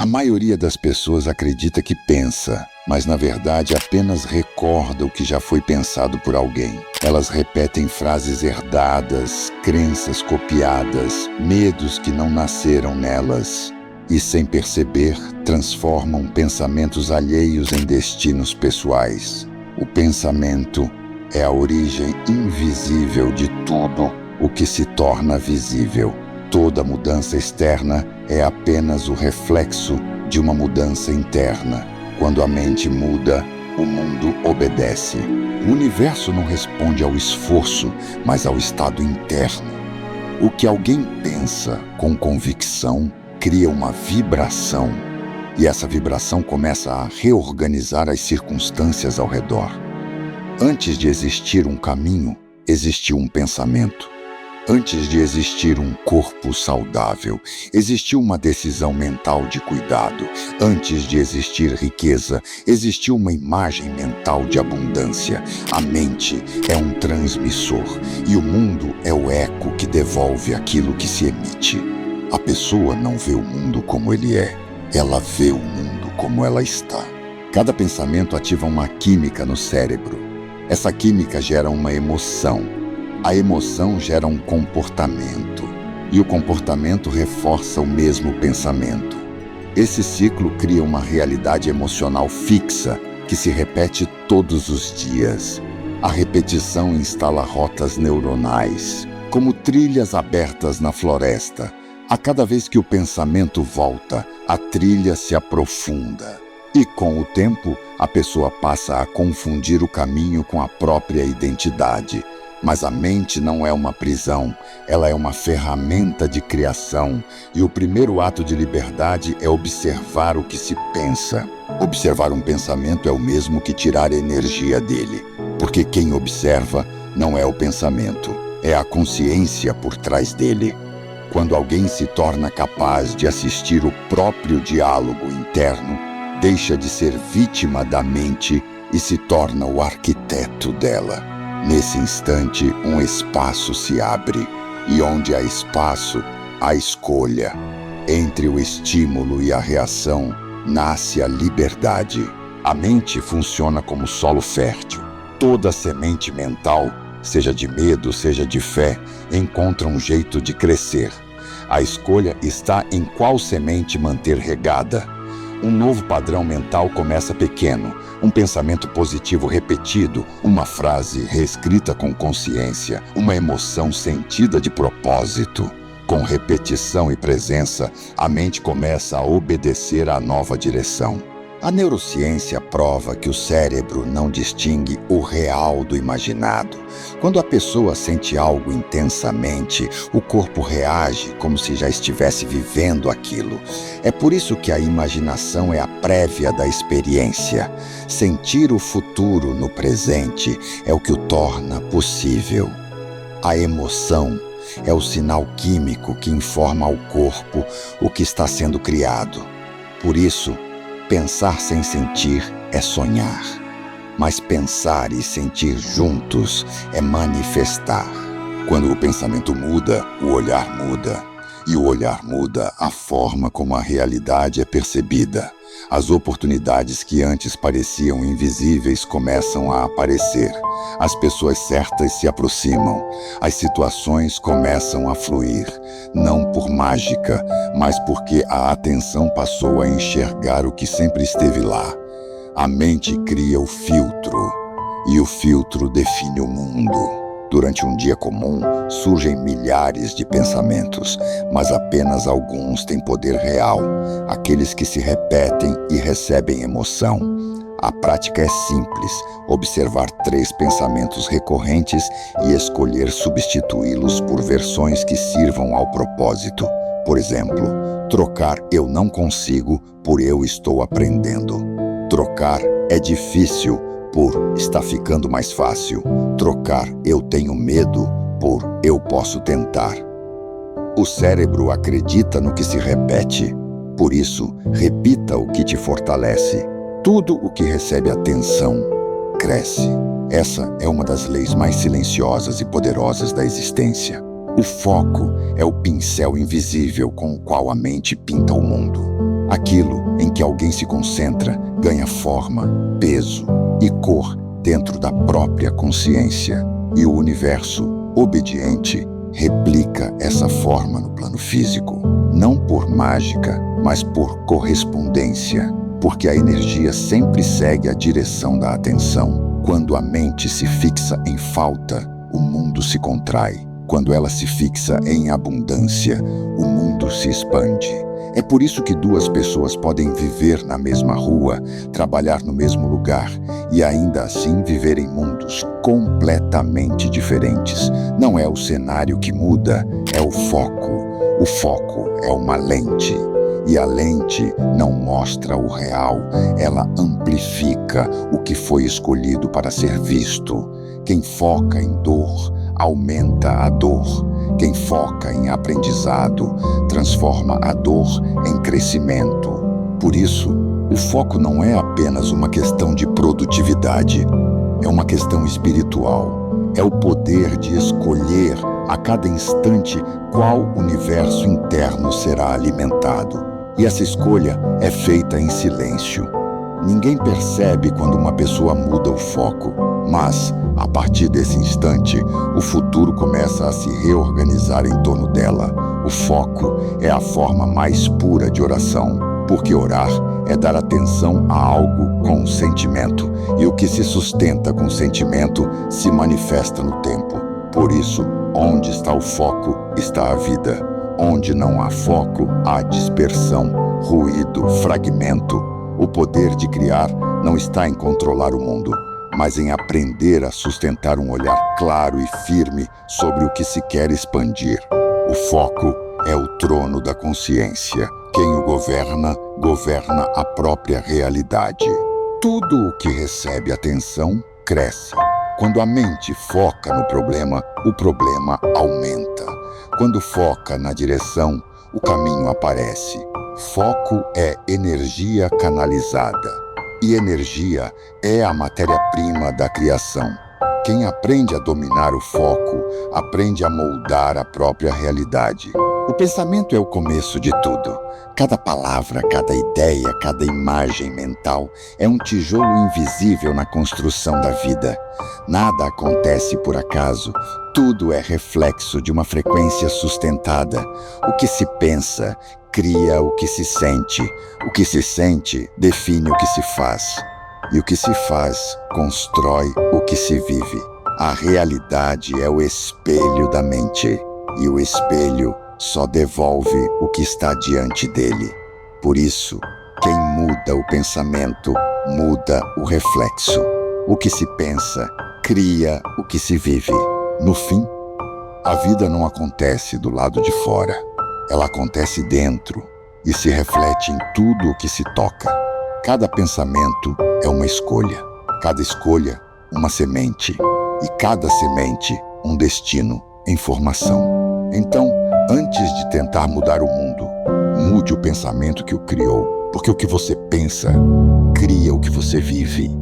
A maioria das pessoas acredita que pensa, mas na verdade apenas recorda o que já foi pensado por alguém. Elas repetem frases herdadas, crenças copiadas, medos que não nasceram nelas e, sem perceber, transformam pensamentos alheios em destinos pessoais. O pensamento é a origem invisível de tudo o que se torna visível. Toda mudança externa é apenas o reflexo de uma mudança interna. Quando a mente muda, o mundo obedece. O universo não responde ao esforço, mas ao estado interno. O que alguém pensa com convicção cria uma vibração, e essa vibração começa a reorganizar as circunstâncias ao redor. Antes de existir um caminho, existiu um pensamento. Antes de existir um corpo saudável, existiu uma decisão mental de cuidado. Antes de existir riqueza, existiu uma imagem mental de abundância. A mente é um transmissor e o mundo é o eco que devolve aquilo que se emite. A pessoa não vê o mundo como ele é, ela vê o mundo como ela está. Cada pensamento ativa uma química no cérebro. Essa química gera uma emoção. A emoção gera um comportamento, e o comportamento reforça o mesmo pensamento. Esse ciclo cria uma realidade emocional fixa que se repete todos os dias. A repetição instala rotas neuronais, como trilhas abertas na floresta. A cada vez que o pensamento volta, a trilha se aprofunda. E com o tempo, a pessoa passa a confundir o caminho com a própria identidade. Mas a mente não é uma prisão, ela é uma ferramenta de criação, e o primeiro ato de liberdade é observar o que se pensa. Observar um pensamento é o mesmo que tirar energia dele, porque quem observa não é o pensamento, é a consciência por trás dele. Quando alguém se torna capaz de assistir o próprio diálogo interno, deixa de ser vítima da mente e se torna o arquiteto dela. Nesse instante, um espaço se abre, e onde há espaço, há escolha. Entre o estímulo e a reação, nasce a liberdade. A mente funciona como solo fértil. Toda semente mental, seja de medo, seja de fé, encontra um jeito de crescer. A escolha está em qual semente manter regada. Um novo padrão mental começa pequeno, um pensamento positivo repetido, uma frase reescrita com consciência, uma emoção sentida de propósito. Com repetição e presença, a mente começa a obedecer à nova direção. A neurociência prova que o cérebro não distingue o real do imaginado. Quando a pessoa sente algo intensamente, o corpo reage como se já estivesse vivendo aquilo. É por isso que a imaginação é a prévia da experiência. Sentir o futuro no presente é o que o torna possível. A emoção é o sinal químico que informa ao corpo o que está sendo criado. Por isso, pensar sem sentir é sonhar, mas pensar e sentir juntos é manifestar. Quando o pensamento muda, o olhar muda. E o olhar muda a forma como a realidade é percebida. As oportunidades que antes pareciam invisíveis começam a aparecer. As pessoas certas se aproximam. As situações começam a fluir, não por mágica, mas porque a atenção passou a enxergar o que sempre esteve lá. A mente cria o filtro, e o filtro define o mundo. Durante um dia comum, surgem milhares de pensamentos, mas apenas alguns têm poder real, aqueles que se repetem e recebem emoção. A prática é simples: observar 3 pensamentos recorrentes e escolher substituí-los por versões que sirvam ao propósito. Por exemplo, trocar "eu não consigo" por "eu estou aprendendo". Trocar "é difícil" por "está ficando mais fácil". Trocar "eu tenho medo" por "eu posso tentar". O cérebro acredita no que se repete. Por isso, repita o que te fortalece. Tudo o que recebe atenção cresce. Essa é uma das leis mais silenciosas e poderosas da existência. O foco é o pincel invisível com o qual a mente pinta o mundo. Aquilo em que alguém se concentra ganha forma, peso e cor dentro da própria consciência, e o universo, obediente, replica essa forma no plano físico, não por mágica, mas por correspondência, porque a energia sempre segue a direção da atenção. Quando a mente se fixa em falta, o mundo se contrai. Quando ela se fixa em abundância, o mundo se expande. É por isso que duas pessoas podem viver na mesma rua, trabalhar no mesmo lugar e ainda assim viver em mundos completamente diferentes. Não é o cenário que muda, é o foco. O foco é uma lente. E a lente não mostra o real, ela amplifica o que foi escolhido para ser visto. Quem foca em dor, aumenta a dor. Quem foca em aprendizado, transforma a dor em crescimento. Por isso, o foco não é apenas uma questão de produtividade, é uma questão espiritual. É o poder de escolher a cada instante qual universo interno será alimentado. E essa escolha é feita em silêncio. Ninguém percebe quando uma pessoa muda o foco, mas, a partir desse instante, o futuro começa a se reorganizar em torno dela. O foco é a forma mais pura de oração, porque orar é dar atenção a algo com sentimento, e o que se sustenta com sentimento se manifesta no tempo. Por isso, onde está o foco, está a vida. Onde não há foco, há dispersão, ruído, fragmento. O poder de criar não está em controlar o mundo, mas em aprender a sustentar um olhar claro e firme sobre o que se quer expandir. O foco é o trono da consciência. Quem o governa, governa a própria realidade. Tudo o que recebe atenção, cresce. Quando a mente foca no problema, o problema aumenta. Quando foca na direção, o caminho aparece. Foco é energia canalizada. E energia é a matéria-prima da criação. Quem aprende a dominar o foco, aprende a moldar a própria realidade. O pensamento é o começo de tudo. Cada palavra, cada ideia, cada imagem mental é um tijolo invisível na construção da vida. Nada acontece por acaso. Tudo é reflexo de uma frequência sustentada. O que se pensa cria o que se sente. O que se sente define o que se faz. E o que se faz constrói o que se vive. A realidade é o espelho da mente. E o espelho só devolve o que está diante dele. Por isso, quem muda o pensamento, muda o reflexo. O que se pensa, cria o que se vive. No fim, a vida não acontece do lado de fora. Ela acontece dentro e se reflete em tudo o que se toca. Cada pensamento é uma escolha. Cada escolha, uma semente. E cada semente, um destino em formação. Então, antes de tentar mudar o mundo, mude o pensamento que o criou, porque o que você pensa, cria o que você vive.